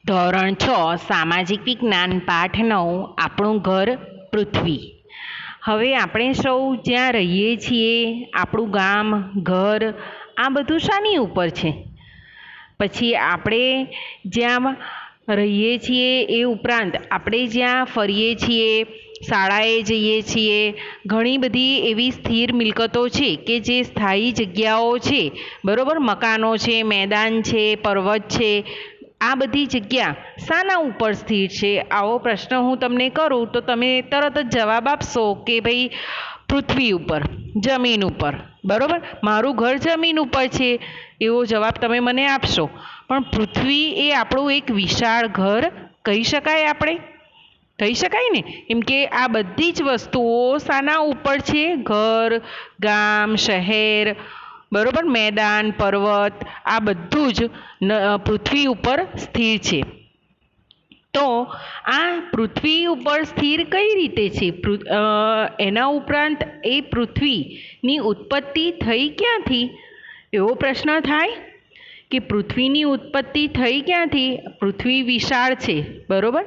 ધોરણ 6 સામાજિક વિજ્ઞાન પાઠ 9 આપણું ઘર પૃથ્વી. હવે આપણે સૌ જ્યાં રહીએ છીએ, આપણું ગામ, ઘર, આ બધું શાની ઉપર છે? પછી આપણે જ્યાં રહીએ છીએ એ ઉપરાંત આપણે જ્યાં ફરીએ છીએ, શાળાએ જઈએ છીએ, ઘણી બધી એવી સ્થિર મિલકતો છે કે જે સ્થાયી જગ્યાઓ છે, બરાબર? મકાનો છે, મેદાન છે, પર્વત છે, આ બધી જગ્યા શાના ઉપર સ્થિર છે? આવો પ્રશ્ન હું તમને કરું તો તમે તરત જ જવાબ આપશો કે ભાઈ પૃથ્વી ઉપર, જમીન ઉપર, બરાબર? મારું ઘર જમીન ઉપર છે એવો જવાબ તમે મને આપશો. પણ પૃથ્વી એ આપણું એક વિશાળ ઘર કહી શકાય, આપણે કહી શકાય ને? કેમ કે આ બધી જ વસ્તુઓ શાના ઉપર છે? ઘર, ગામ, શહેર, બરાબર, મેદાન, પર્વત, આ બધું જ પૃથ્વી ઉપર સ્થિર છે. તો આ પૃથ્વી ઉપર સ્થિર કઈ રીતે છે? એના ઉપરાંત એ પૃથ્વીની ઉત્પત્તિ થઈ ક્યાંથી? એવો પ્રશ્ન થાય કે પૃથ્વીની ઉત્પત્તિ થઈ ક્યાંથી? પૃથ્વી વિશાળ છે, બરાબર?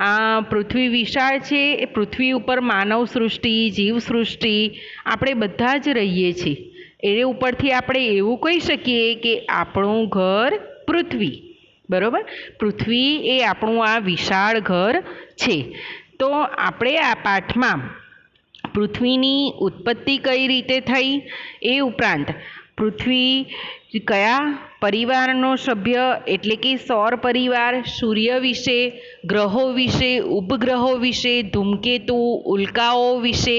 આ પૃથ્વી વિશાળ છે. એ પૃથ્વી ઉપર માનવ સૃષ્ટિ, જીવસૃષ્ટિ, આપણે બધા જ રહીએ છીએ. એ ઉપરથી આપણે એવું કહી શકીએ કે આપણું ઘર પૃથ્વી, બરાબર? પૃથ્વી એ આપણું આ વિશાળ ઘર છે. તો આપણે આ પાઠમાં પૃથ્વીની ઉત્પત્તિ કઈ રીતે થઈ, એ ઉપરાંત પૃથ્વી કયા પરિવારનો સભ્ય, એટલે કે સૌર પરિવાર, સૂર્ય વિશે, ગ્રહો વિશે, ઉપગ્રહો વિશે, ધૂમકેતુ, ઉલ્કાઓ વિશે,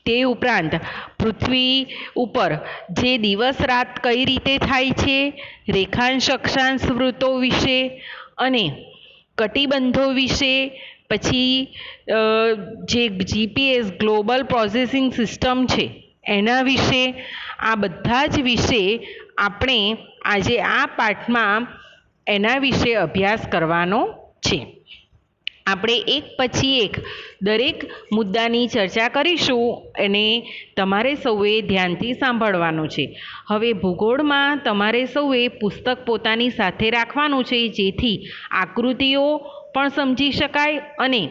તે ઉપરાંત પૃથ્વી ઉપર જે દિવસ રાત કઈ રીતે થાય છે, રેખાંશ અક્ષાંશ વૃત્તો વિશે અને કટિબંધો વિશે, પછી જે જીપીએસ ગ્લોબલ પ્રોસેસિંગ સિસ્ટમ છે એના વિશે, આ બધા જ વિશે આપણે આજે આ પાઠમાં એના વિશે અભ્યાસ કરવાનો છે. આપણે એક પછી એક દરેક મુદ્દાની ચર્ચા કરીશું અને તમારે સૌએ ધ્યાનથી સાંભળવાનું છે. હવે ભૂગોળમાં તમારે સૌએ પુસ્તક પોતાની સાથે રાખવાનું છે, જેથી આકૃતિઓ પણ સમજી શકાય અને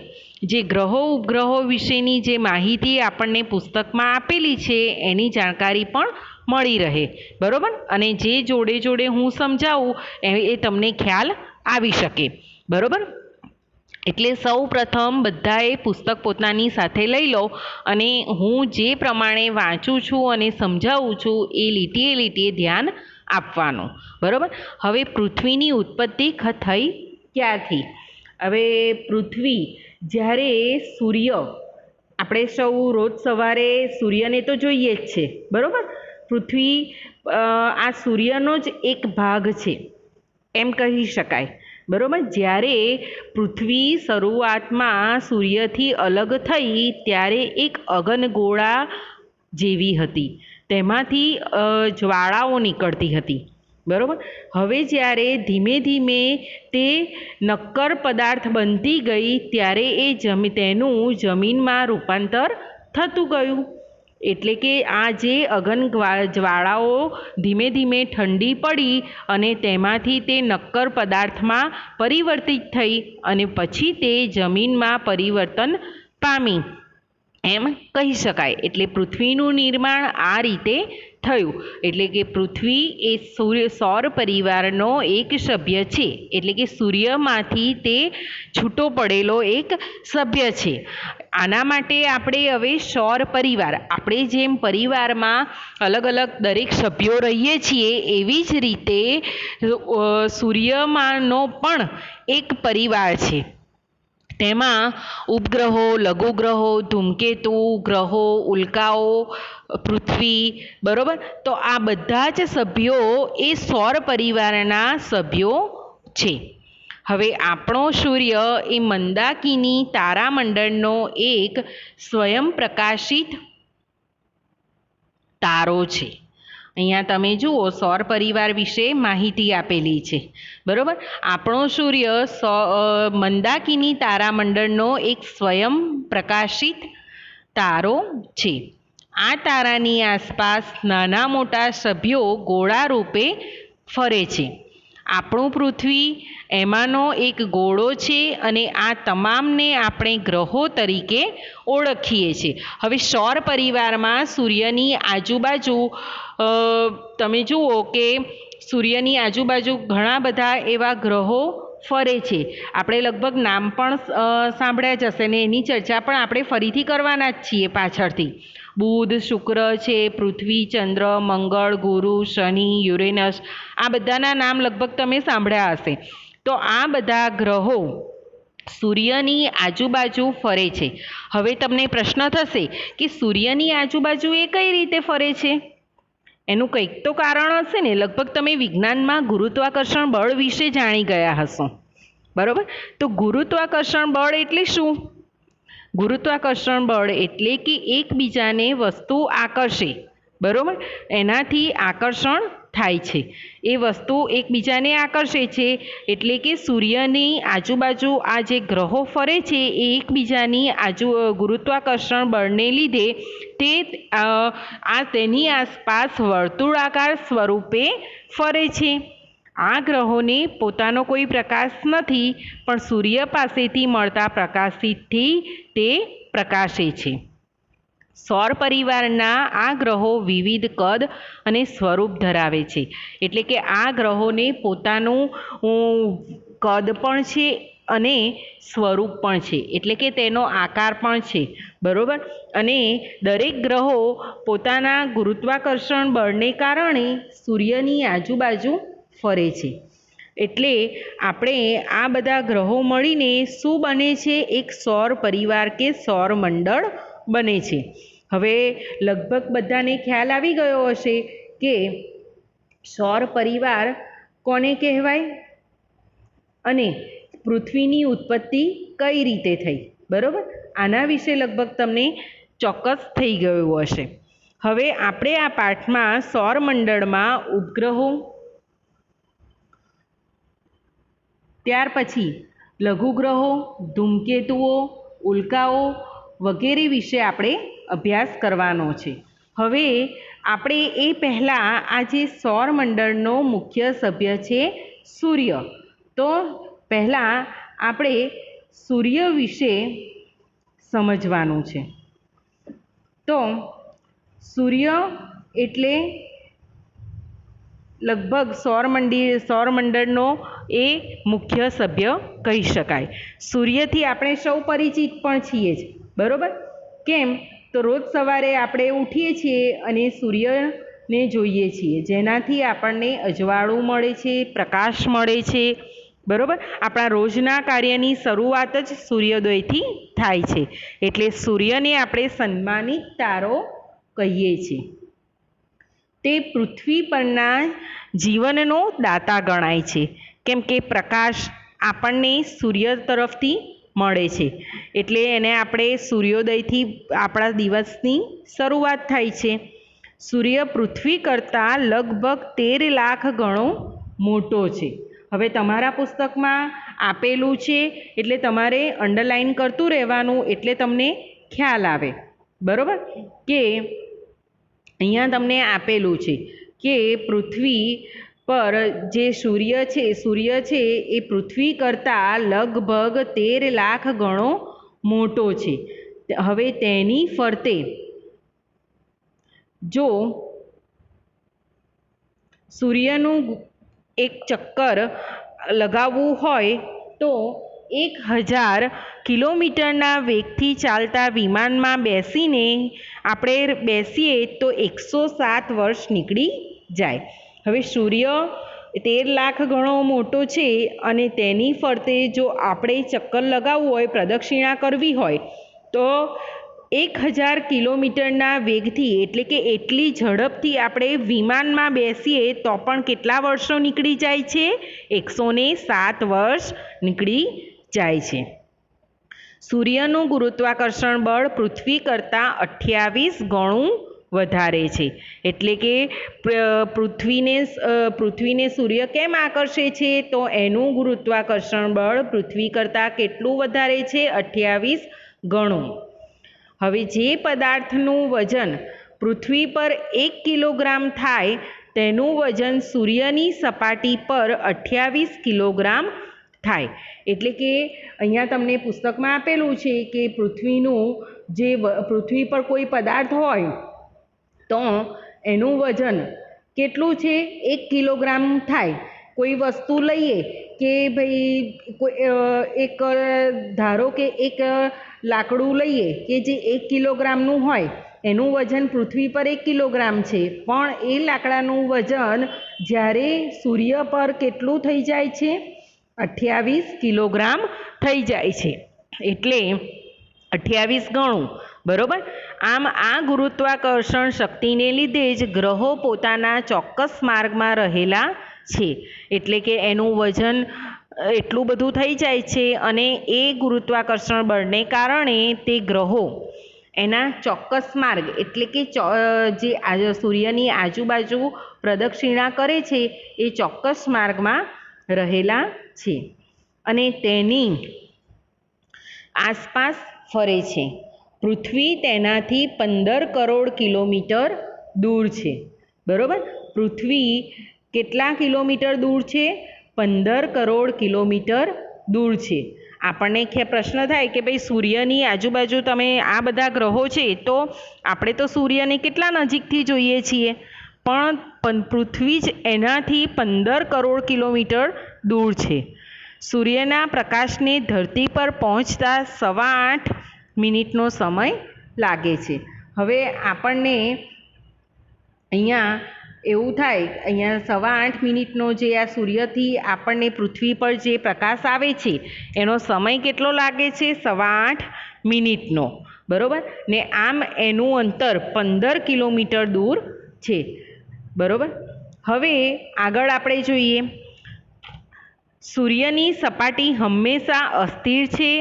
જે ગ્રહો ઉપગ્રહો વિશેની જે માહિતી આપણને પુસ્તકમાં આપેલી છે એની જાણકારી પણ મળી રહે, બરાબર? અને જે જોડે જોડે હું સમજાવું એ તમને ખ્યાલ આવી શકે, બરાબર? એટલે સૌ પ્રથમ બધાએ પુસ્તક પોતાની સાથે લઈ લો અને હું જે પ્રમાણે વાંચું છું અને સમજાવું છું એ લીટીએ ધ્યાન આપવાનું, બરાબર? હવે પૃથ્વીની ઉત્પત્તિ થઈ ક્યાંથી? હવે પૃથ્વી જ્યારે સૂર્ય, આપણે સૌ રોજ સવારે સૂર્યને તો જોઈએ જ છે, બરાબર? પૃથ્વી આ સૂર્યનો જ એક ભાગ છે એમ કહી શકાય, બરાબર? જ્યારે પૃથ્વી શરૂઆતમાં સૂર્યથી અલગ થઈ ત્યારે એક અગનગોળા જેવી હતી, તેમાંથી જ્વાળાઓ નીકળતી હતી, બરાબર? હવે જ્યારે ધીમે ધીમે તે નક્કર પદાર્થ બનતી ગઈ ત્યારે તેનું જમીનમાં રૂપાંતર થતું ગયું. એટલે કે આ જે જ્વાળાઓ ધીમે ધીમે ઠંડી પડી અને તેમાંથી તે નક્કર પદાર્થમાં પરિવર્તિત થઈ અને પછી તે જમીનમાં પરિવર્તન પામી એમ કહી શકાય. એટલે પૃથ્વીનું નિર્માણ આ રીતે થયું. એટલે કે પૃથ્વી એ સૌર પરિવારનો એક સભ્ય છે, એટલે કે સૂર્યમાંથી તે છૂટો પડેલો એક સભ્ય છે. આના માટે આપણે હવે સૌર પરિવાર, આપણે જેમ પરિવારમાં અલગ અલગ દરેક સભ્યો રહીએ છીએ એવી જ રીતે સૂર્યમાંનો પણ એક પરિવાર છે. તેમાં ઉપગ્રહો, લઘુગ્રહો, ધૂમકેતુ, ગ્રહો, ઉલ્કાઓ, પૃથ્વી, બરાબર? તો આ બધા જ સભ્યો એ સૌર પરિવારના સભ્યો છે. હવે આપણો સૂર્ય એ મંદાકિની તારામંડળનો એક સ્વયંપ્રકાશિત તારો છે. અહીંયા તમે જુઓ સૌર પરિવાર વિશે માહિતી આપેલી છે, બરાબર? આપણો સૂર્ય મંદાકિની તારામંડળનો એક સ્વયં પ્રકાશિત તારો છે. આ તારાની આસપાસ નાના મોટા સભ્યો ગોળા રૂપે ફરે છે. આપણું પૃથ્વી એમાંનો એક ગોળો છે અને આ તમામને આપણે ગ્રહો તરીકે ઓળખીએ છીએ. હવે સૌર પરિવારમાં સૂર્યની આજુબાજુ તમે જુઓ કે સૂર્યની આજુબાજુ ઘણા બધા એવા ગ્રહો ફરે છે. આપણે લગભગ નામ પણ સાંભળ્યા જ હશે ને એની ચર્ચા પણ આપણે ફરીથી કરવાના જ છીએ પાછળથી. બુધ, શુક્ર છે, પૃથ્વી, ચંદ્ર, મંગળ, ગુરુ, શનિ, યુરેનસ, આ બધાના નામ લગભગ તમે સાંભળ્યા હશે. તો આ બધા ગ્રહો સૂર્યની આજુબાજુ ફરે છે. હવે તમને પ્રશ્ન થશે કે સૂર્યની આજુબાજુ એ કઈ રીતે ફરે છે? એનું કંઈક તો કારણ હશે ને. લગભગ તમે વિજ્ઞાનમાં ગુરુત્વાકર્ષણ બળ વિશે જાણી ગયા હશો, બરાબર? તો ગુરુત્વાકર્ષણ બળ એટલે શું? ગુરુત્વાકર્ષણ બળ એટલે કે એકબીજાને વસ્તુ આકર્ષે, બરાબર? એનાથી આકર્ષણ થાય છે. એ વસ્તુ એકબીજાને આકર્ષે છે એટલે કે સૂર્યની આજુબાજુ આ જે ગ્રહો ફરે છે એ એકબીજાની ગુરુત્વાકર્ષણ બળને લીધે તે તેની આસપાસ વર્તુળાકાર સ્વરૂપે ફરે છે. આ ગ્રહોને પોતાનો કોઈ પ્રકાશ નથી, પણ સૂર્ય પાસેથી મળતા પ્રકાશથી તે પ્રકાશે છે. સૌર પરિવારના આ ગ્રહો વિવિધ કદ અને સ્વરૂપ ધરાવે છે. એટલે કે આ ગ્રહોને પોતાનું કદ પણ છે અને સ્વરૂપ પણ છે, એટલે કે તેનો આકાર પણ છે, બરાબર? અને દરેક ગ્રહો પોતાના ગુરુત્વાકર્ષણ બળને કારણે સૂર્યની આજુબાજુ ફરે છે. એટલે આપણે આ બધા ગ્રહો મળીને શું બને છે? એક સૌર પરિવાર કે સૌર મંડળ બને છે. હવે લગભગ બધાને ખ્યાલ આવી ગયો હશે કે સૌર પરિવાર કોને કહેવાય અને પૃથ્વીની ઉત્પત્તિ કઈ રીતે થઈ, બરાબર? આના વિશે લગભગ તમને ચોક્કસ થઈ ગયું હશે. હવે આપણે આ પાઠમાં સૌરમંડળમાં ઉપગ્રહો, ત્યાર પછી લઘુગ્રહો, ધૂમકેતુઓ, ઉલ્કાઓ વગેરે વિશે આપણે અભ્યાસ કરવાનો છે. હવે આપણે એ પહેલાં આ જે સૌરમંડળનો મુખ્ય સભ્ય છે સૂર્ય, તો પહેલાં આપણે સૂર્ય વિશે સમજવાનું છે. તો સૂર્ય એટલે લગભગ સૌરમંડળનો એ મુખ્ય સભ્ય કહી શકાય. સૂર્યથી આપણે સૌ પરિચિત પણ છીએ જ, બરાબર? કેમ? તો રોજ સવારે આપણે ઉઠીએ છીએ અને સૂર્યને જોઈએ છીએ, જેનાથી આપણને અજવાળું મળે છે, પ્રકાશ મળે છે, બરાબર? આપણા રોજના કાર્યની શરૂઆત જ સૂર્યોદયથી થાય છે. એટલે સૂર્યને આપણે સન્માનિત તારો કહીએ છીએ. તે પૃથ્વી પરના જીવનનો દાતા ગણાય છે, કેમ કે પ્રકાશ આપણને સૂર્ય તરફથી મળે છે. એટલે એને આપણે સૂર્યોદયથી આપણા દિવસની શરૂઆત થાય છે. સૂર્ય પૃથ્વી કરતાં લગભગ 13 લાખ ગણો મોટો છે. હવે તમારા પુસ્તકમાં આપેલું છે એટલે તમારે અંડરલાઈન કરતું રહેવાનું, એટલે તમને ખ્યાલ આવે, બરાબર? કે અહીંયા તમને આપેલું છે કે પૃથ્વી પર જે સૂર્ય છે એ પૃથ્વી કરતાં લગભગ 13 લાખ ગણો મોટો છે. હવે તેની ફરતે જો સૂર્યનું એક ચક્કર લગાવવું હોય તો 1000 કિલોમીટરના વેગથી ચાલતા વિમાનમાં બેસીએ તો 107 વર્ષ નીકળી જાય. હવે સૂર્ય 13 લાખ ગણો મોટો છે અને તેની ફરતે જો આપણે ચક્કર લગાવવું હોય, પ્રદક્ષિણા કરવી હોય, તો 1000 કિલોમીટરના વેગથી, એટલે કે એટલી ઝડપથી આપણે વિમાનમાં બેસીએ તો પણ કેટલા વર્ષો નીકળી જાય છે? 107 વર્ષ નીકળી જાય છે. સૂર્યનું ગુરુત્વાકર્ષણ બળ પૃથ્વી કરતાં 28 ગણું વધારે છે. એટલે કે પૃથ્વીને સૂર્ય કેમ આકર્ષે છે? તો એનું ગુરુત્વાકર્ષણ બળ પૃથ્વી કરતાં કેટલું વધારે છે? 28 ગણું. હવે જે પદાર્થનું વજન પૃથ્વી પર 1 કિલોગ્રામ થાય તેનું વજન સૂર્યની સપાટી પર 28 કિલોગ્રામ થાય. એટલે કે અહીંયા તમને પુસ્તકમાં આપેલું છે કે પૃથ્વી પર કોઈ પદાર્થ હોય તો એનું વજન કેટલું છે? 1 કિલોગ્રામ થાય. કોઈ વસ્તુ લઈએ કે ભાઈ ધારો કે એક લાકડું લઈએ કે જે 1 કિલોગ્રામનું હોય, એનું વજન પૃથ્વી પર 1 કિલોગ્રામ છે, પણ એ લાકડાનું વજન જ્યારે સૂર્ય પર કેટલું થઈ જાય છે? 28 કિલોગ્રામ થઈ જાય છે. એટલે 28 ગણું. બરોબર. આમ આ ગુરુત્વાકર્ષણ શક્તિને લીધે જ ગ્રહો પોતાના ચોક્કસ માર્ગમાં રહેલા છે. એટલે કે એનું વજન એટલું બધું થઈ જાય છે અને એ ગુરુત્વાકર્ષણ બળને કારણે તે ગ્રહો એના ચોક્કસ માર્ગ એટલે કે જે સૂર્યની આજુબાજુ પ્રદક્ષિણા કરે છે એ ચોક્કસ માર્ગમાં રહેલા છે અને તેની આસપાસ ફરે છે. પૃથ્વી તેનાથી 15 કરોડ કિલોમીટર દૂર છે. બરાબર. પૃથ્વી કેટલા કિલોમીટર દૂર છે? 15 કરોડ કિલોમીટર દૂર છે. આપણને પ્રશ્ન થાય કે ભાઈ સૂર્યની આજુબાજુ તમે આ બધા ગ્રહો છે તો આપણે તો સૂર્યને કેટલા નજીકથી જોઈએ છીએ, પણ પૃથ્વી જ એનાથી 15 કરોડ કિલોમીટર દૂર છે. સૂર્યના પ્રકાશને ધરતી પર પહોંચતા 8.25 મિનિટનો સમય લાગે છે. હવે આપણને અહીંયા એવું થાય, અહીંયા 8.25 મિનિટનો જે આ સૂર્યથી આપણને પૃથ્વી પર જે પ્રકાશ આવે છે એનો સમય કેટલો લાગે છે? 8.25 મિનિટનો. બરાબર. ને આમ એનું અંતર 15 કિલોમીટર દૂર છે. બરાબર. હવે આગળ આપણે જોઈએ, સૂર્યની સપાટી હંમેશા અસ્થિર છે.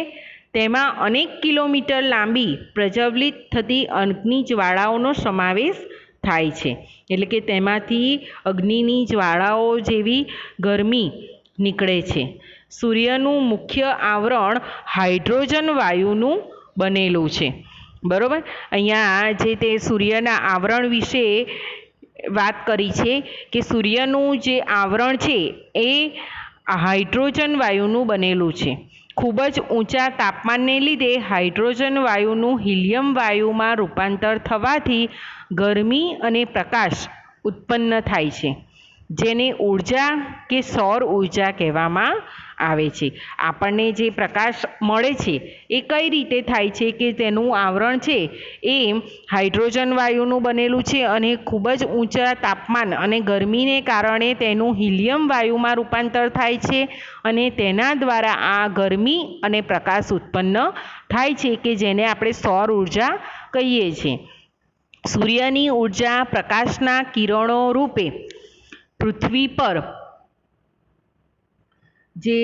તેમાં અનેક કિલોમીટર લાંબી પ્રજ્વલિત થતી અગ્નિ જ્વાળાઓનો સમાવેશ થાય છે. એટલે કે તેમાંથી અગ્નિની જ્વાળાઓ જેવી ગરમી નીકળે છે. સૂર્યનું મુખ્ય આવરણ હાઇડ્રોજન વાયુનું બનેલું છે. બરાબર. અહીંયા જે તે સૂર્યના આવરણ વિશે વાત કરી છે કે સૂર્યનું જે આવરણ છે એ હાઇડ્રોજન વાયુનું બનેલું છે. ખૂબ જ ઊંચા તાપમાનને લીધે હાઇડ્રોજન વાયુનું હિલિયમ વાયુમાં રૂપાંતર થવાથી ગરમી અને પ્રકાશ ઉત્પન્ન થાય છે, જેને ઉર્જા કે સૌર ઉર્જા કહેવામાં આવે છે. આપણને જે પ્રકાશ મળે છે એ કઈ રીતે થાય છે કે તેનું આવરણ છે એ હાઇડ્રોજન વાયુનું બનેલું છે અને ખૂબ જ ઊંચા તાપમાન અને ગરમીને કારણે તેનું હિલિયમ વાયુમાં રૂપાંતર થાય છે અને તેના દ્વારા આ ગરમી અને પ્રકાશ ઉત્પન્ન થાય છે કે જેને આપણે સૌર ઉર્જા કહીએ છીએ. સૂર્યની ઉર્જા પ્રકાશના કિરણો રૂપે પૃથ્વી પર જે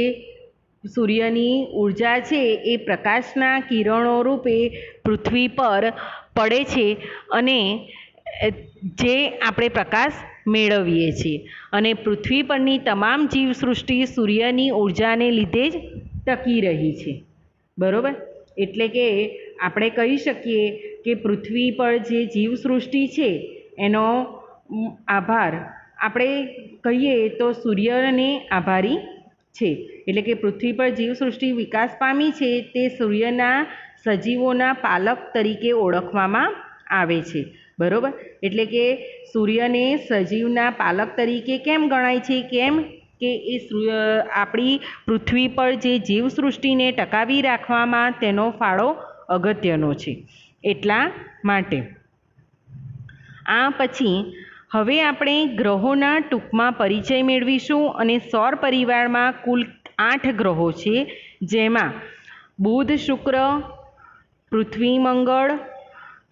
સૂર્યની ઉર્જા છે એ પ્રકાશના કિરણો રૂપે પૃથ્વી પર પડે છે અને જે આપણે પ્રકાશ મેળવીએ છીએ. અને પૃથ્વી પરની તમામ જીવસૃષ્ટિ સૂર્યની ઉર્જાને લીધે જ ટકી રહી છે. બરાબર. એટલે કે આપણે કહી શકીએ કે પૃથ્વી પર જે જીવસૃષ્ટિ છે એનો આભાર આપણે કહીએ તો સૂર્યને આભારી છે. એટલે કે પૃથ્વી પર જીવસૃષ્ટિ વિકાસ પામી છે તે સૂર્યના સજીવોના પાલક તરીકે ઓળખવામાં આવે છે. બરાબર. એટલે કે સૂર્યને સજીવના પાલક તરીકે કેમ ગણાય છે? કેમ કે એ આપણી પૃથ્વી પર જે જીવસૃષ્ટિને ટકાવી રાખવામાં તેનો ફાળો અગત્યનો છે, એટલા માટે. આ પછી હવે આપણે ગ્રહોના ટૂંકમાં પરિચય મેળવીશું અને સૌર પરિવારમાં કુલ 8 ગ્રહો છે, જેમાં બુધ, શુક્ર, પૃથ્વી, મંગળ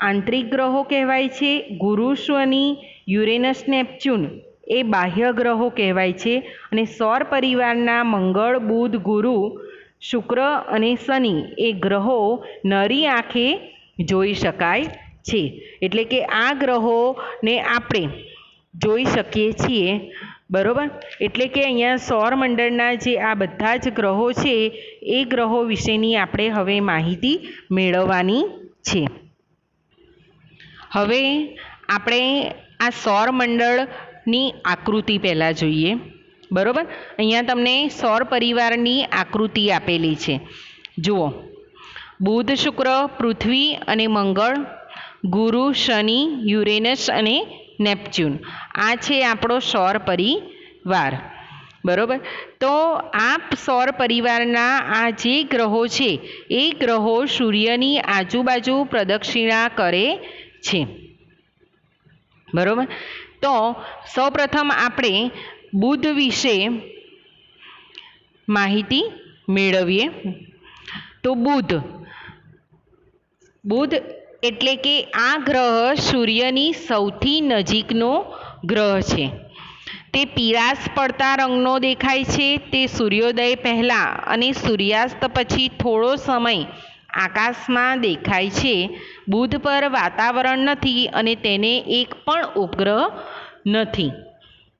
આંતરિક ગ્રહો કહેવાય છે. ગુરુ, શનિ, યુરેનસ, નેપચ્યુન એ બાહ્ય ગ્રહો કહેવાય છે. અને સૌર પરિવારના મંગળ, બુધ, ગુરુ, શુક્ર અને શનિ એ ગ્રહો નરી આંખે જોઈ શકાય છે. એટલે કે આ ગ્રહોને આપણે જોઈ શકીએ છીએ. બરાબર. એટલે કે અહીંયા સૌરમંડળના જે આ બધા જ ગ્રહો છે એ ગ્રહો વિશેની આપણે હવે માહિતી મેળવવાની છે. હવે આપણે આ સૌરમંડળ ની આકૃતિ પહેલાં જોઈએ. બરાબર, અહીંયા તમને સૌર પરિવારની આકૃતિ આપેલી છે. જુઓ, બુધ, શુક્ર, પૃથ્વી અને મંગળ, ગુરુ, શનિ, યુરેનસ અને નેપચ્યુન, આ છે આપણો સૌર પરિવાર. બરાબર, તો આ સૌર પરિવારના આ જે ગ્રહો છે એ ગ્રહો સૂર્યની આજુબાજુ પ્રદક્ષિણા કરે છે. બરાબર, તો સૌપ્રથમ આપણે બુધ વિશે માહિતી મેળવીએ. તો બુધ એટલે કે આ ગ્રહ સૂર્યની સૌથી નજીકનો ગ્રહ છે. તે પીળાશ પડતા રંગનો દેખાય છે. તે સૂર્યોદય પહેલાં અને સૂર્યાસ્ત પછી થોડો સમય આકાશમાં દેખાય છે. બુધ પર વાતાવરણ નથી અને તેને એક પણ ઉપગ્રહ નથી.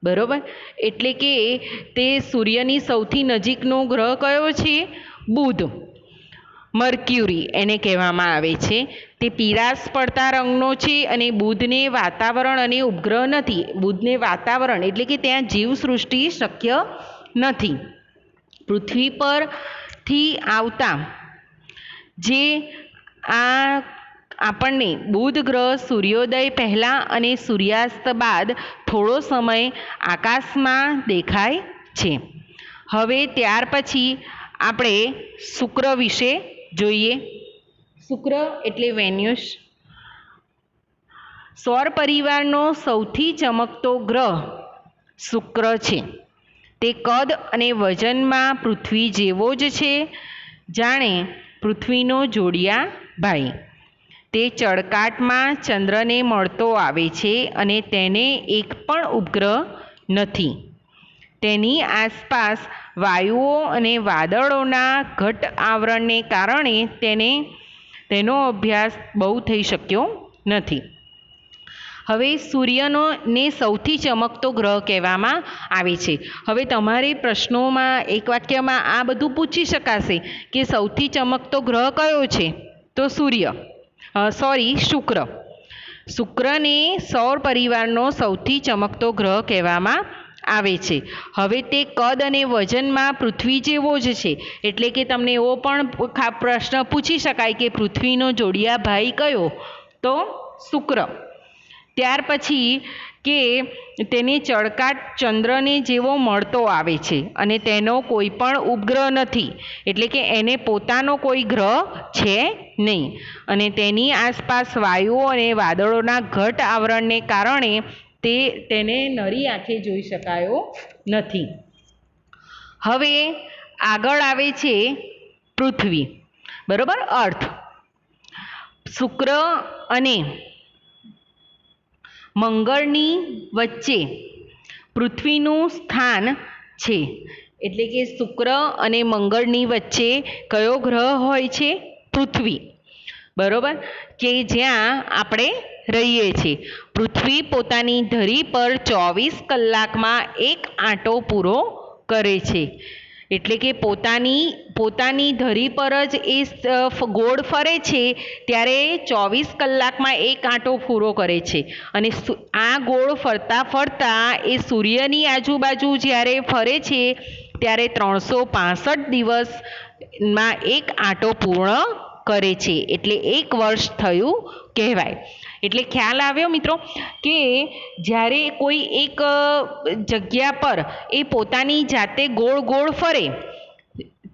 બરાબર, એટલે કે તે સૂર્યની સૌથી નજીકનો ગ્રહ કયો છે? બુધ. મર્ક્યુરી એને કહેવામાં આવે છે. તે પીળાશ પડતા રંગનો છે અને બુધને વાતાવરણ અને ઉપગ્રહ નથી. બુધને વાતાવરણ એટલે કે ત્યાં જીવસૃષ્ટિ શક્ય નથી. પૃથ્વી પરથી આવતા જે આ આપણને બુધ ગ્રહ સૂર્યોદય પહેલાં અને સૂર્યાસ્ત બાદ થોડો સમય આકાશમાં દેખાય છે. હવે ત્યાર પછી આપણે શુક્ર વિશે જોઈએ. શુક્ર એટલે વેન્યુસ. સૌર પરિવારનો સૌથી ચમકતો ગ્રહ શુક્ર છે. તે કદ અને વજનમાં પૃથ્વી જેવો જ છે, જાણે પૃથ્વીનો જોડિયા ભાઈ. તે ચળકાટમાં ચંદ્રને મળતો આવે છે અને તેને એક પણ ઉપગ્રહ નથી. તેની આસપાસ વાયુઓ અને વાદળોના ઘટ આવરણને કારણે તેનો અભ્યાસ બહુ થઈ શક્યો નથી. હવે સૂર્યનો ને સૌથી ચમકતો ગ્રહ કહેવામાં આવે છે. હવે તમારે પ્રશ્નોમાં એક વાક્યમાં આ બધું પૂછી શકાશે કે સૌથી ચમકતો ગ્રહ કયો છે? તો શુક્ર. શુક્રને સૌર પરિવારનો સૌથી ચમકતો ગ્રહ કહેવામાં આવે છે. હવે તે કદ અને વજનમાં પૃથ્વી જેવો જ છે. એટલે કે તમને એવો પણ પ્રશ્ન પૂછી શકાય કે પૃથ્વીનો જોડિયા ભાઈ કયો? તો શુક્ર. ત્યાર પછી કે તેને ચળકાટ ચંદ્રને જેવો મળતો આવે છે અને તેનો કોઈ પણ ઉપગ્રહ નથી. એટલે કે એને પોતાનો કોઈ ગ્રહ છે નહીં અને તેની આસપાસ વાયુઓ અને વાદળોના ઘટ આવરણને કારણે તેને નરી આંખે જોઈ શકાયો નથી. હવે આગળ આવે છે પૃથ્વી. બરાબર, અર્થ. શુક્ર અને મંગળની વચ્ચે પૃથ્વીનું સ્થાન છે. એટલે કે શુક્ર અને મંગળની વચ્ચે કયો ગ્રહ હોય છે? પૃથ્વી. બરાબર, કે જ્યાં આપણે રહીએ છીએ. પૃથ્વી પોતાની ધરી પર 24 કલાકમાં એક આંટો પૂરો કરે છે. એટલે કે પોતાની ધરી પર જ એ ગોળ ફરે છે ત્યારે 24 કલાકમાં એક આંટો પૂરો કરે છે. અને આ ગોળ ફરતા ફરતા એ સૂર્યની આજુબાજુ જ્યારે ફરે છે ત્યારે 365 દિવસમાં એક આંટો પૂર્ણ કરે છે. એટલે એક વર્ષ થયું કહેવાય. એટલે ખ્યાલ આવ્યો મિત્રો કે જ્યારે કોઈ એક જગ્યા પર એ પોતાની જાતે ગોળ ગોળ ફરે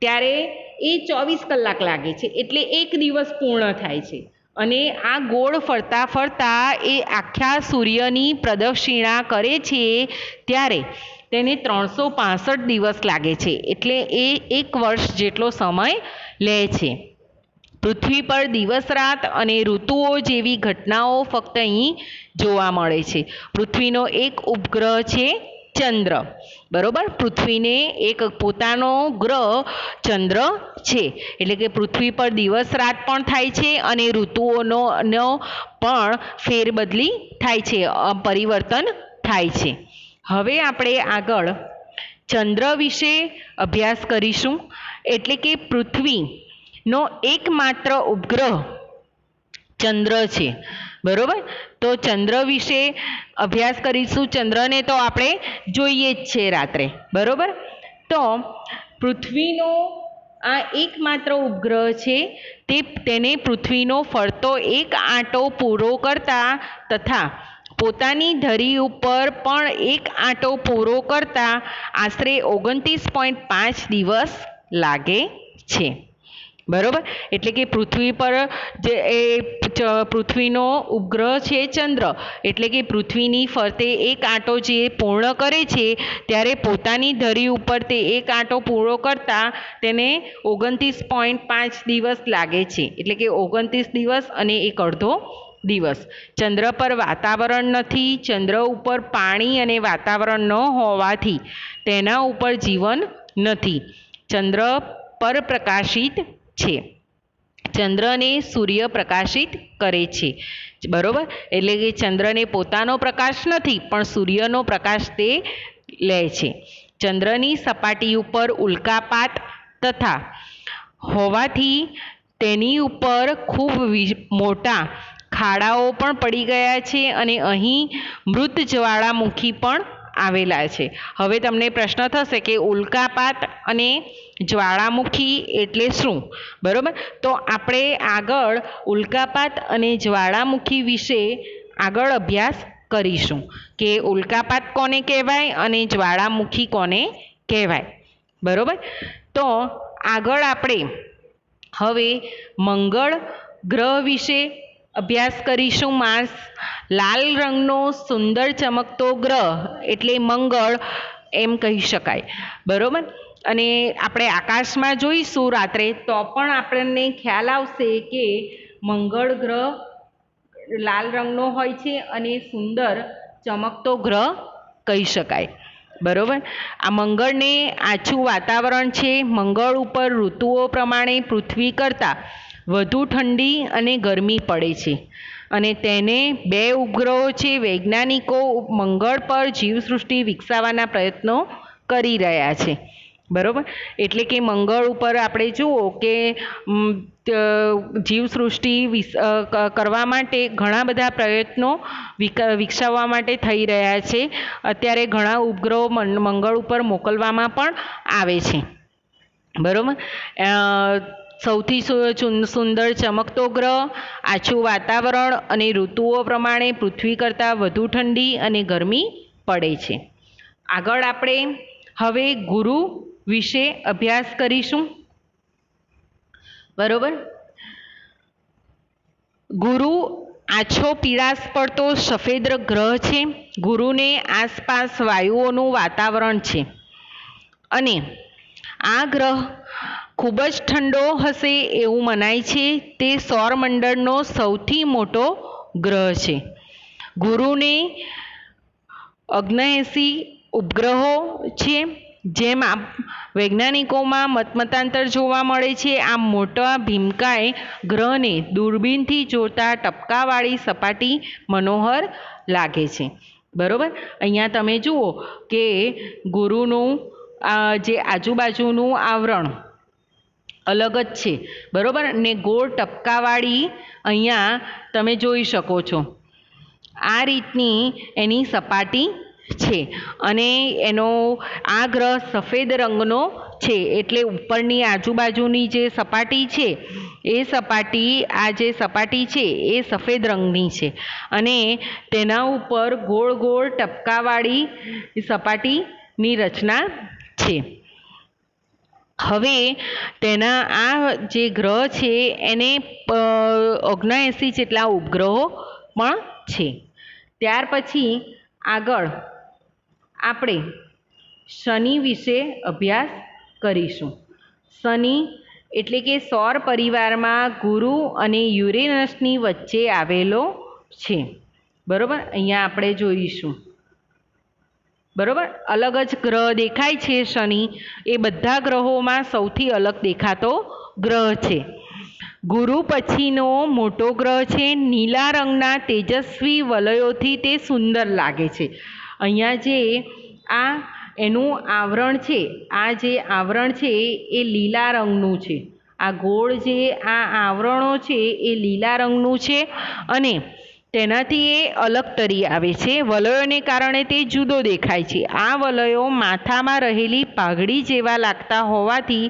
ત્યારે એ 24 કલાક લાગે છે. એટલે એક દિવસ પૂર્ણ થાય છે. અને આ ગોળ ફરતા ફરતા એ આખા સૂર્યની પ્રદક્ષિણા કરે છે ત્યારે તેને 365 દિવસ લાગે છે. એટલે એ એક વર્ષ જેટલો સમય લે છે. પૃથ્વી પર દિવસ રાત અને ઋતુઓ જેવી ઘટનાઓ ફક્ત અહીં જોવા મળે છે. પૃથ્વીનો એક ઉપગ્રહ છે ચંદ્ર. બરાબર, પૃથ્વીને એક પોતાનો ગ્રહ ચંદ્ર છે. એટલે કે પૃથ્વી પર દિવસ રાત પણ થાય છે અને ઋતુઓનો પણ ફેરબદલી થાય છે, પરિવર્તન થાય છે. હવે આપણે આગળ ચંદ્ર વિશે અભ્યાસ કરીશું. એટલે કે પૃથ્વીનો એકમાત્ર ઉપગ્રહ ચંદ્ર છે. બરોબર. તો ચંદ્ર વિશે અભ્યાસ કરીશું. ચંદ્રને તો આપણે જોઈએ જ છે રાત્રે, બરોબર. તો પૃથ્વીનો આ એકમાત્ર ઉપગ્રહ છે, તેને પૃથ્વીનો ફરતો એક આંટો પૂરો કરતા તથા પોતાની ધરી ઉપર પણ એક આંટો પૂરો કરતા આશરે 29.5 દિવસ લાગે છે, બરોબર. એટલે કે પૃથ્વી પર જે પૃથ્વીનો ઉપગ્રહ છે ચંદ્ર, એટલે કે પૃથ્વીની ફરતે એક આંટો જે પૂર્ણ કરે છે ત્યારે પોતાની ધરી ઉપર તે એક આંટો પૂરો કરતા તેને 29.5 દિવસ લાગે છે. એટલે કે 29 દિવસ અને એક અડધો દિવસ. ચંદ્ર પર વાતાવરણ નથી. ચંદ્ર ઉપર પાણી અને વાતાવરણ ન હોવાથી તેના ઉપર જીવન નથી. ચંદ્ર પરપ્રકાશિત છે. ચંદ્રને સૂર્ય પ્રકાશિત કરે છે, બરોબર. એટલે કે ચંદ્રને પોતાનો પ્રકાશ નથી પણ સૂર્યનો પ્રકાશ તે લે છે. ચંદ્રની સપાટી ઉપર ઉલ્કાપાત તથા હોવાથી તેની ઉપર ખૂબ મોટા ખાડાઓ પણ પડી ગયા છે અને અહીં મૃત જ્વાળામુખી પણ આવેલા છે. હવે તમને પ્રશ્ન થશે કે ઉલ્કાપાત અને જ્વાળામુખી એટલે શું, બરોબર. તો આપણે આગળ ઉલ્કાપાત અને જ્વાળામુખી વિશે આગળ અભ્યાસ કરીશું કે ઉલ્કાપાત કોને કહેવાય અને જ્વાળામુખી કોને કહેવાય, બરોબર. તો આગળ આપણે હવે મંગળ ગ્રહ વિશે અભ્યાસ કરીશું. માર્સ લાલ રંગનો સુંદર ચમકતો ગ્રહ એટલે મંગળ એમ કહી શકાય, બરોબર. અને આપણે આકાશમાં જોઈશું રાત્રે તો પણ આપણને ખ્યાલ આવશે કે મંગળ ગ્રહ લાલ રંગનો હોય છે અને સુંદર ચમકતો ગ્રહ કહી શકાય, બરોબર. આ મંગળને આછું વાતાવરણ છે. મંગળ ઉપર ઋતુઓ પ્રમાણે પૃથ્વી કરતાં વધુ ઠંડી અને ગરમી પડે છે અને તેને 2 ઉપગ્રહો છે. વૈજ્ઞાનિકો મંગળ પર જીવસૃષ્ટિ વિકસાવવાના પ્રયત્નો કરી રહ્યા છે, બરોબર. એટલે કે મંગળ ઉપર આપણે જુઓ કે જીવસૃષ્ટિ કરવા માટે ઘણા બધા પ્રયત્નો વિકસાવવા માટે થઈ રહ્યા છે. અત્યારે ઘણા ઉપગ્રહો મંગળ ઉપર મોકલવામાં પણ આવે છે, બરોબર. સૌથી સુંદર ચમકતો ગ્રહ, આછું વાતાવરણ અને ઋતુઓ પ્રમાણે પૃથ્વી કરતાં વધુ ઠંડી અને ગરમી પડે છે. આગળ આપણે હવે ગુરુ વિશે અભ્યાસ કરીશું, બરોબર. ગુરુ આછો પીળાશ પડતો સફેદ ગ્રહ છે. ગુરુને આસપાસ વાયુઓનું વાતાવરણ છે અને આ ગ્રહ ખૂબ જ ઠંડો હશે એવું મનાય છે. તે સૌરમંડળનો સૌથી મોટો ગ્રહ છે. ગુરુને 79 ઉપગ્રહો છે. જેમ વૈજ્ઞાનિકોમાં મતમતાંતર જોવા મળે છે. આ મોટા ભીમકાય ગ્રહને દૂરબીનથી જોતા ટપકાવાળી સપાટી મનોહર લાગે છે, બરોબર. અહીંયા તમે જુઓ કે ગુરુનું જે આજુબાજુનું આવરણ અલગ જ છે, બરોબર. ને ગોળ ટપકાવાળી અહીંયા તમે જોઈ શકો છો. આ રીતની એની સપાટી છે અને એનો આ ગ્રહ સફેદ રંગનો છે. એટલે ઉપરની આજુબાજુની જે સપાટી છે એ સપાટી આ જે સપાટી છે એ સફેદ રંગની છે અને તેના ઉપર ગોળ ગોળ ટપકાવાળી સપાટીની રચના છે. હવે તેના આ જે ગ્રહ છે એને 79 જેટલા ઉપગ્રહો પણ છે. ત્યાર પછી આગળ આપણે શનિ વિશે અભ્યાસ કરીશું. શનિ એટલે કે સૌર પરિવારમાં ગુરુ અને યુરેનસની વચ્ચે આવેલો છે, બરોબર. અહીંયા આપણે જોઈશું, બરોબર. અલગ જ ગ્રહ દેખાય છે શનિ. એ બધા ગ્રહોમાં સૌથી અલગ દેખાતો ગ્રહ છે. ગુરુ પછીનો મોટો ગ્રહ છે. નીલા રંગના તેજસ્વી વલયોથી તે સુંદર લાગે છે. અહીંયા જે આ એનું આવરણ છે, આ જે આવરણ છે એ લીલા રંગનું છે. આ ગોળ જે આ આવરણો છે એ લીલા રંગનું છે અને તેનાથી એ અલગ તરી આવે છે. વલયોને કારણે તે જુદો દેખાય છે. આ વલયો માથામાં રહેલી પાઘડી જેવા લાગતા હોવાથી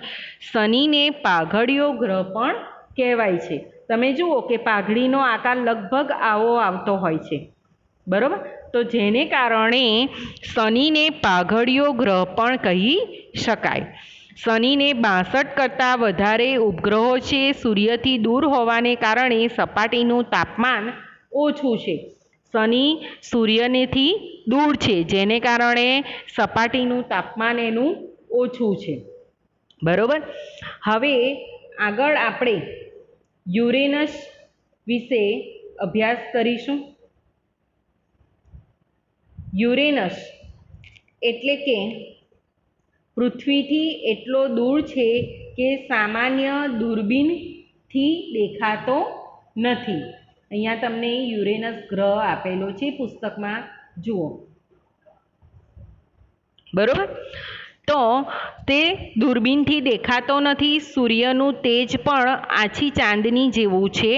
શનિને પાઘડિયો ગ્રહ પણ કહેવાય છે. તમે જુઓ કે પાઘડીનો આકાર લગભગ આવો આવતો હોય છે, બરાબર? તો જેને કારણે શનિને પાઘડિયો ગ્રહ પણ કહી શકાય. શનિને 62 કરતાં વધારે ઉપગ્રહો છે. સૂર્યથી દૂર હોવાને કારણે સપાટીનું તાપમાન ઓછું છે. શનિ સૂર્યથી દૂર છે, જેને કારણે સપાટીનું તાપમાન એનું ઓછું છે, બરાબર? હવે આગળ આપણે યુરેનસ વિશે અભ્યાસ કરીશું. યુરેનસ એટલે કે પૃથ્વીથી એટલો દૂર છે કે સામાન્ય દૂરબીનથી દેખાતો નથી. અહીંયા તમને યુરેનસ ગ્રહ આપેલો છે પુસ્તકમાં, જુઓ, બરાબર? તો તે દૂરબીનથી દેખાતો નથી. સૂર્યનું તેજ પણ આછી ચાંદની જેવું છે.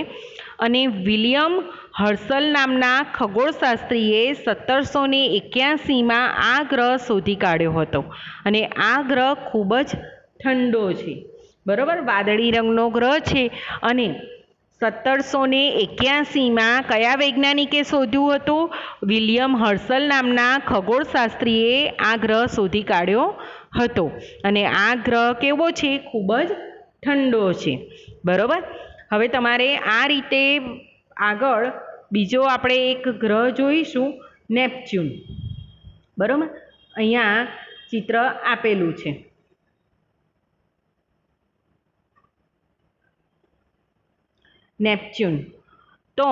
અને વિલિયમ હર્સલ નામના ખગોળશાસ્ત્રીએ 1781માં આ ગ્રહ શોધી કાઢ્યો હતો. અને આ ગ્રહ ખૂબ જ ઠંડો છે, બરાબર? વાદળી રંગનો ગ્રહ છે. અને 1781માં કયા વૈજ્ઞાનિકે શોધ્યું હતું? વિલિયમ હર્સલ નામના ખગોળશાસ્ત્રીએ આ ગ્રહ શોધી કાઢ્યો હતો. અને આ ગ્રહ કેવો છે? ખૂબ જ ઠંડો છે, બરાબર? હવે તમારે આ રીતે આગળ બીજો આપણે એક ગ્રહ જોઈશું, નેપચ્યુન, બરાબર? અહીંયા ચિત્ર આપેલું છે. નેપચ્યુન. તો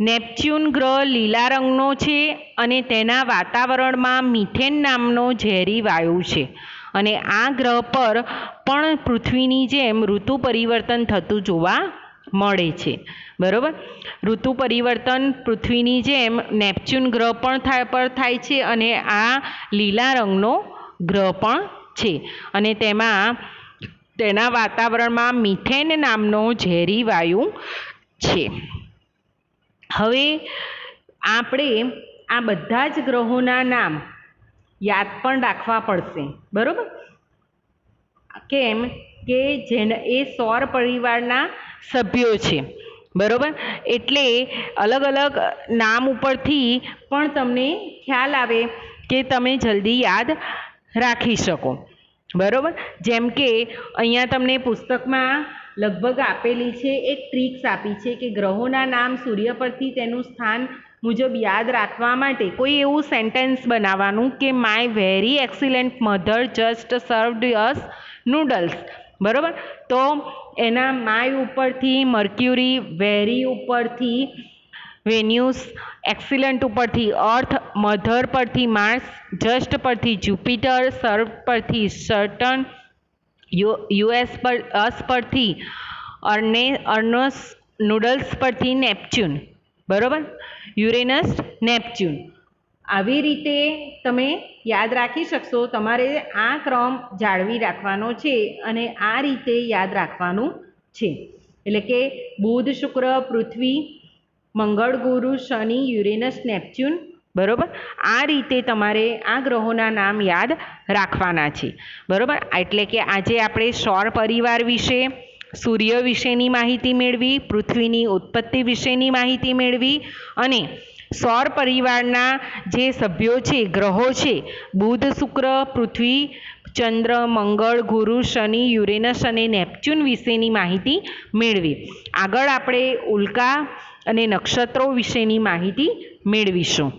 નેપચ્યુન ગ્રહ લીલા રંગનો છે અને તેના વાતાવરણમાં મિથેન નામનો ઝેરી વાયુ છે. અને આ ગ્રહ પર પણ પૃથ્વીની જેમ ઋતુ પરિવર્તન થતું જોવા મળે છે, બરાબર? ઋતુ પરિવર્તન પૃથ્વીની જેમ નેપચ્યુન ગ્રહ પણ થાય છે. અને આ લીલા રંગનો ગ્રહ પણ છે. અને તેના વાતાવરણમાં મિથેન નામનો ઝેરી વાયુ છે. હવે આપણે આ બધા જ ગ્રહોના નામ યાદ પણ રાખવા પડશે, બરાબર? કેમ કે એ સૌર પરિવારના સભ્યો છે, બરાબર? એટલે અલગ અલગ નામ ઉપરથી પણ તમને ખ્યાલ આવે કે તમે જલ્દી યાદ રાખી શકો, બરાબર? જેમ કે અહીંયા તમને પુસ્તકમાં લગભગ આપેલી છે, એક ટ્રિક્સ આપી છે કે ગ્રહોના નામ સૂર્ય પરથી તેનું સ્થાન મુજબ યાદ રાખવા માટે કોઈ એવું સેન્ટેન્સ બનાવવાનું કે my very excellent mother just સર્વડ us noodles, બરાબર? તો એના માય ઉપરથી મર્ક્યુરી, વેરી ઉપરથી વેન્યુસ, એક્સિલન્ટ ઉપરથી અર્થ, મધર પરથી માર્સ, જસ્ટ પરથી જુપિટર, સર્વ પરથી સર્ટન, અસ પરથી અર્નસ, નૂડલ્સ પરથી નેપચ્યુન, બરાબર? Uranus, Neptune. આવી રીતે તમે યાદ રાખી શકશો. તમારે આ ક્રમ જાળવી રાખવાનો છે અને આ રીતે યાદ રાખવાનું છે. એટલે કે બુધ, શુક્ર, પૃથ્વી, મંગળ, ગુરુ, શનિ, યુરેનસ, નેપચ્યુન, બરાબર? આ રીતે તમારે આ ગ્રહોના નામ યાદ રાખવાના છે, બરાબર? એટલે કે આજે આપણે સૌર પરિવાર વિશે, સૂર્ય વિશેની માહિતી મેળવી, પૃથ્વીની ઉત્પત્તિ વિશેની માહિતી મેળવી અને સૌર પરિવારના જે સભ્યો છે, ગ્રહો છે, બુધ, શુક્ર, પૃથ્વી, ચંદ્ર, મંગળ, ગુરુ, શનિ, યુરેનસ અને નેપચ્યુન વિશેની માહિતી મેળવી. આગળ આપણે ઉલ્કા અને નક્ષત્રો વિશેની માહિતી મેળવીશું.